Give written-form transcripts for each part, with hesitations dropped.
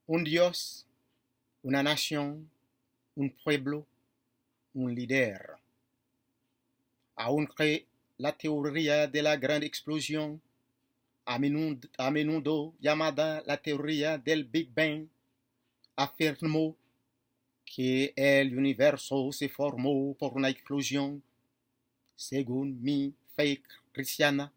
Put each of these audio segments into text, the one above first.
un Dios, una nación, un pueblo, un líder. Aunque la teoría de la gran explosión, a menudo llamada la teoría del Big Bang, afirmó que el universo se formó por una explosión. Según mi fe cristiana,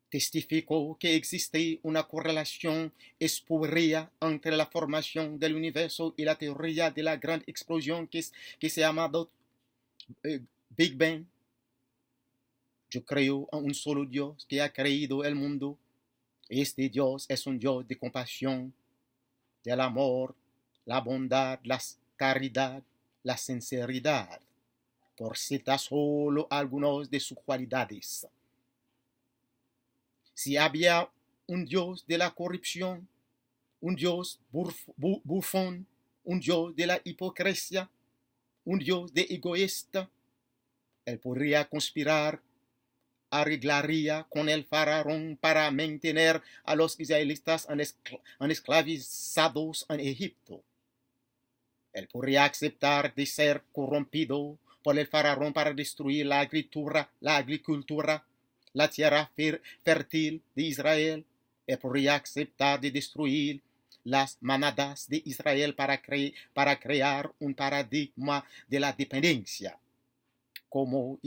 testificó que existe una correlación espúrea entre la formación del universo y la teoría de la gran explosión que se ha llamado Big Bang. Yo creo en un solo Dios que ha creado el mundo. Este Dios es un Dios de compasión, del amor, la bondad, la caridad, la sinceridad, por citar solo algunas de sus cualidades. Si había un Dios de la corrupción, un Dios bufón, un Dios de la hipocresía, un Dios de egoísta, él podría conspirar, arreglaría con el faraón para mantener a los israelitas esclavizados en Egipto. Él podría aceptar de ser corrompido por el faraón para destruir la agricultura, la tierra fértil de Israel. Él podría aceptar de destruir las manadas de Israel para crear un paradigma de la dependencia, como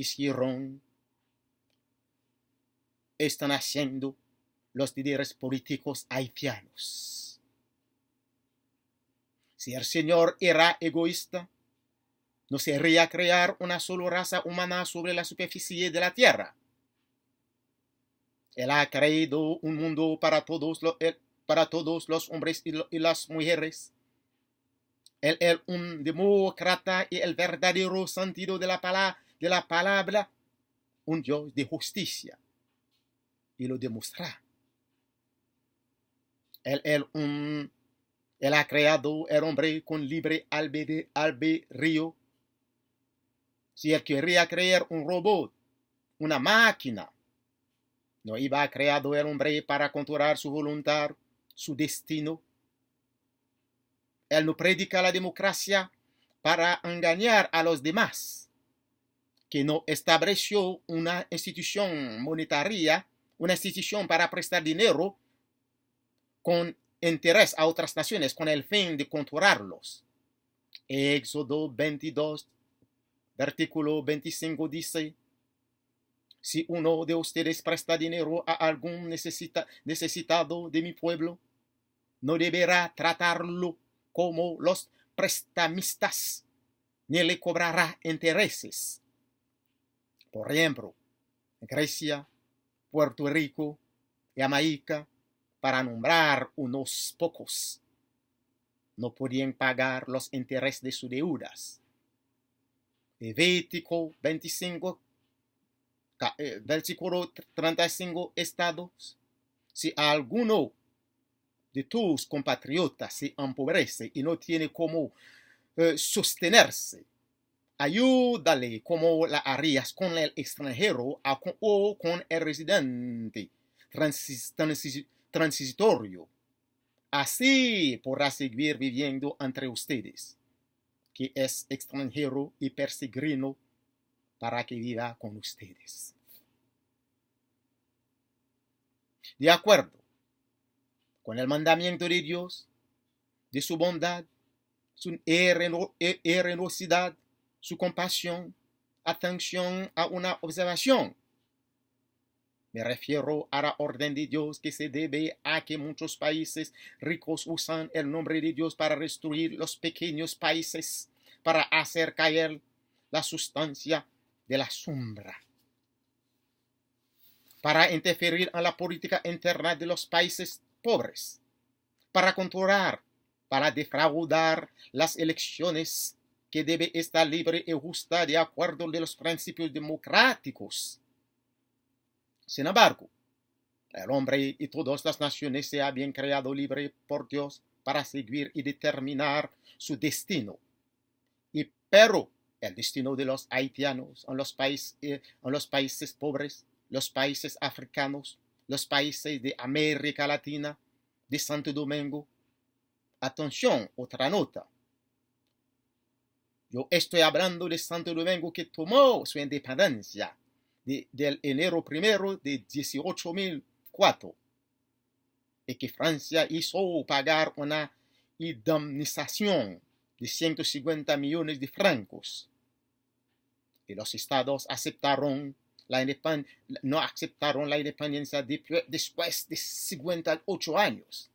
están haciendo los líderes políticos haitianos. Si el Señor era egoísta, no sería crear una sola raza humana sobre la superficie de la tierra. Él ha creado un mundo para todos los hombres y las mujeres. Él es un demócrata y el verdadero sentido de la palabra, un Dios de justicia. Y lo demostrará. Él ha creado el hombre con libre albedrío. Si él quería crear un robot, una máquina, no iba a crear el hombre para controlar su voluntad, su destino. Él no predica la democracia para engañar a los demás, que no estableció una institución monetaria, una institución para prestar dinero con interés a otras naciones con el fin de controlarlos. Éxodo 22, versículo 25 dice: si uno de ustedes presta dinero a algún necesitado de mi pueblo, no deberá tratarlo como los prestamistas, ni le cobrará intereses. Por ejemplo, Grecia, Puerto Rico, Jamaica, para nombrar unos pocos, no podían pagar los intereses de sus deudas. Levítico 25, versículo 35, estados: si alguno de tus compatriotas se empobrece y no tiene cómo sostenerse, ayúdale como la harías con el extranjero o con el residente transitorio. Así podrá seguir viviendo entre ustedes, que es extranjero y peregrino, para que viva con ustedes. De acuerdo con el mandamiento de Dios, de su bondad, su generosidad, su compasión, atención a una observación. Me refiero a la orden de Dios que se debe a que muchos países ricos usan el nombre de Dios para destruir los pequeños países, para hacer caer la sustancia de la sombra, para interferir en la política interna de los países pobres, para controlar, para defraudar las elecciones que debe estar libre y justa de acuerdo con los principios democráticos. Sin embargo, el hombre y todas las naciones se habían creado libre por Dios para seguir y determinar su destino. Pero el destino de los haitianos en los países pobres, los países africanos, los países de América Latina, de Santo Domingo, Atención, otra nota. Yo estoy hablando de Santo Domingo que tomó su independencia del enero 1 de 1804 y que Francia hizo pagar una indemnización de 150 millones de francos. Y los estados no aceptaron la independencia después de 58 años.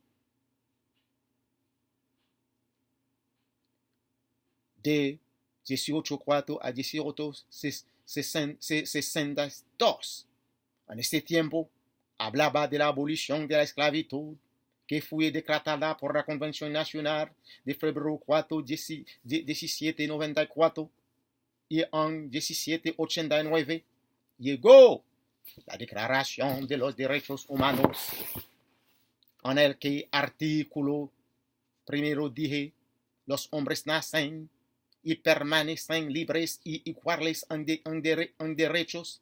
De 1804 a 1862. En este tiempo, hablaba de la abolición de la esclavitud que fue decretada por la Convención Nacional de febrero 4 de 1794 y en 1789 llegó la Declaración de los Derechos Humanos, en el que artículo primero dije: los hombres nacen y permanecen libres y iguales en derechos.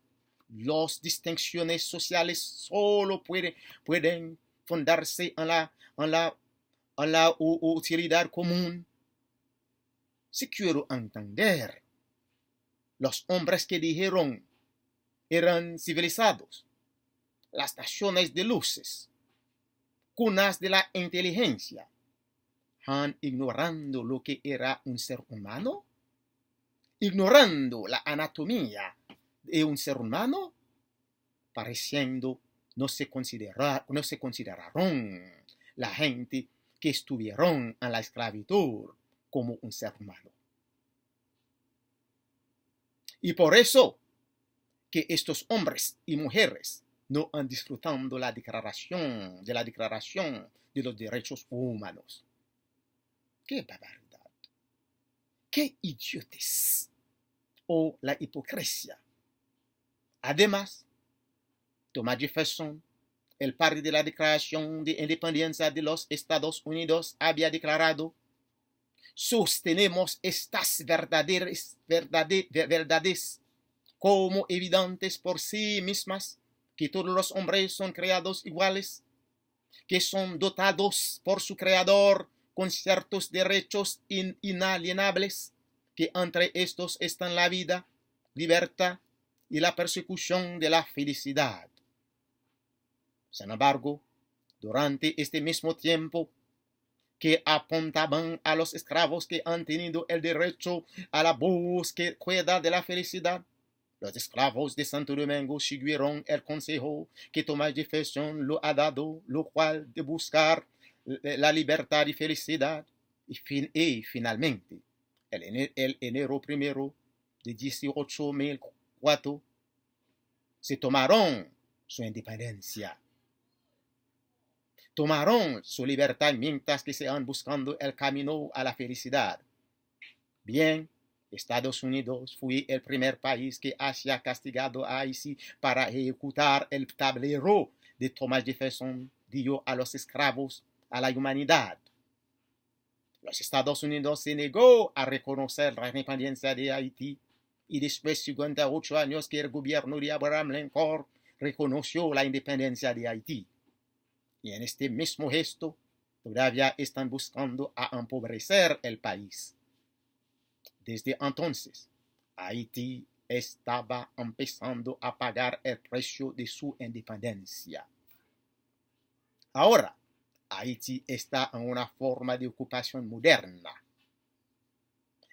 Las distinciones sociales solo pueden fundarse en la utilidad común. Si quiero entender, los hombres que dijeron eran civilizados, las naciones de luces, cunas de la inteligencia, han ignorando lo que era un ser humano, ignorando la anatomía de un ser humano, pareciendo no se consideraron la gente que estuvieron en la esclavitud como un ser humano. Y por eso que estos hombres y mujeres no han disfrutado la declaración de los derechos humanos. ¡Qué barbaridad! ¡Qué idiotez! O la hipocresía. Además, Thomas Jefferson, el padre de la Declaración de Independencia de los Estados Unidos, había declarado: sostenemos estas verdades como evidentes por sí mismas, que todos los hombres son creados iguales, que son dotados por su Creador con ciertos derechos inalienables, que entre estos están la vida, libertad y la persecución de la felicidad. Sin embargo, durante este mismo tiempo que apuntaban a los esclavos que han tenido el derecho a la búsqueda de la felicidad, los esclavos de Santo Domingo siguieron el consejo que Thomas Jefferson lo ha dado, lo cual de buscar la libertad y felicidad, y finalmente, el enero 1 de 1804, se tomaron su independencia. Tomaron su libertad mientras que se van buscando el camino a la felicidad. Bien, Estados Unidos fue el primer país que haya castigado a Haití para ejecutar el tablero de Thomas Jefferson dio a los esclavos a la humanidad. Los Estados Unidos se negó a reconocer la independencia de Haití y después de 58 años que el gobierno de Abraham Lincoln reconoció la independencia de Haití. Y en este mismo gesto todavía están buscando a empobrecer el país. Desde entonces, Haití estaba empezando a pagar el precio de su independencia. Ahora, Haití está en una forma de ocupación moderna.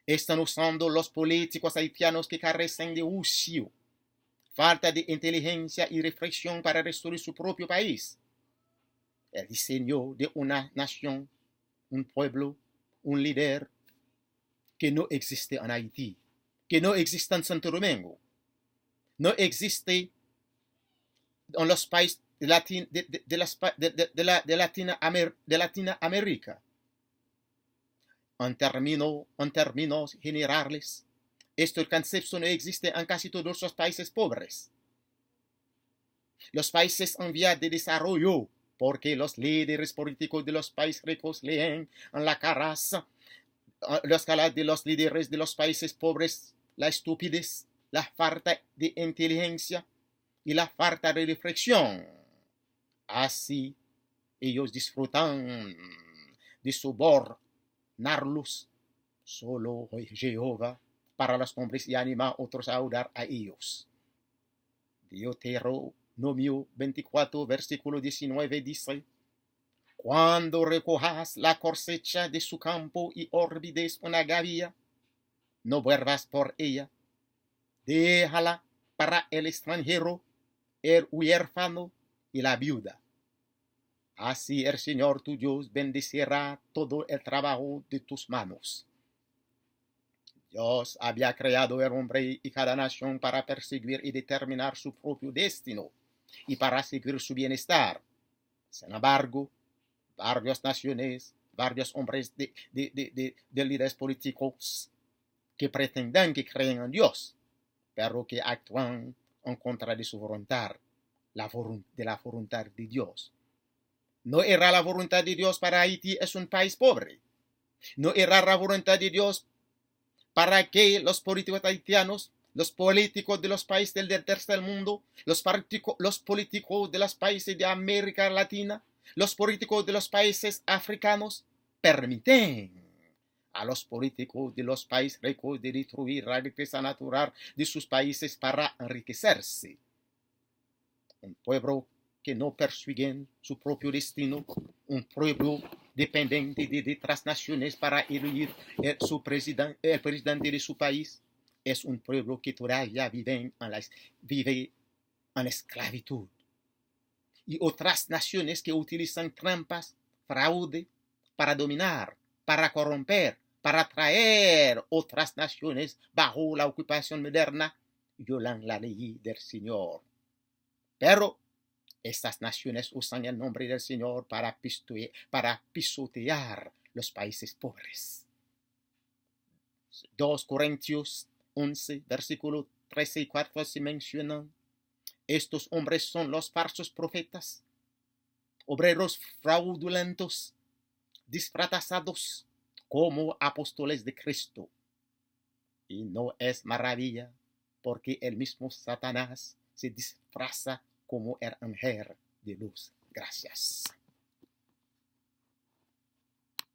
Están usando los políticos haitianos que carecen de ocio, falta de inteligencia y reflexión para destruir su propio país. El diseño de una nación, un pueblo, un líder que no existe en Haití, que no existe en Santo Domingo, no existe en los países de Latinoamérica. En términos generales, este concepto no existe en casi todos los países pobres. Los países en vías de desarrollo, porque los líderes políticos de los países ricos leen en la cara de los líderes de los países pobres la estupidez, la falta de inteligencia y la falta de reflexión. Así, ellos disfrutan de sobornarlos. Solo Jehová para los hombres y anima a otros a orar a ellos. Deuteronomio 24, versículo 19 dice: cuando recojas la cosecha de su campo y olvides una gavilla, no vuelvas por ella. Déjala para el extranjero, el huérfano y la viuda. Así el Señor tu Dios bendecirá todo el trabajo de tus manos. Dios había creado el hombre y cada nación para perseguir y determinar su propio destino y para seguir su bienestar. Sin embargo, varias naciones, varios hombres de líderes políticos que pretenden que creen en Dios, pero que actúan en contra de su voluntad, de la voluntad de Dios. No era la voluntad de Dios para Haití, es un país pobre. No era la voluntad de Dios para que los políticos haitianos, los políticos de los países del tercer mundo, los políticos de los países de América Latina, los políticos de los países africanos, permiten a los políticos de los países ricos de destruir la riqueza natural de sus países para enriquecerse. Un pueblo que no persiguen su propio destino, un pueblo dependiente de transnaciones para elegir el presidente de su país, es un pueblo que todavía vive en esclavitud. Y otras naciones que utilizan trampas, fraude, para dominar, para corromper, para traer otras naciones bajo la ocupación moderna, violan la ley del Señor. Pero estas naciones usan el nombre del Señor para pisotear los países pobres. 2 Corintios 11, versículo 13 y 14 se mencionan: estos hombres son los falsos profetas, obreros fraudulentos, disfrazados como apóstoles de Cristo. Y no es maravilla, porque el mismo Satanás se disfraza como el ángel de luz. Gracias.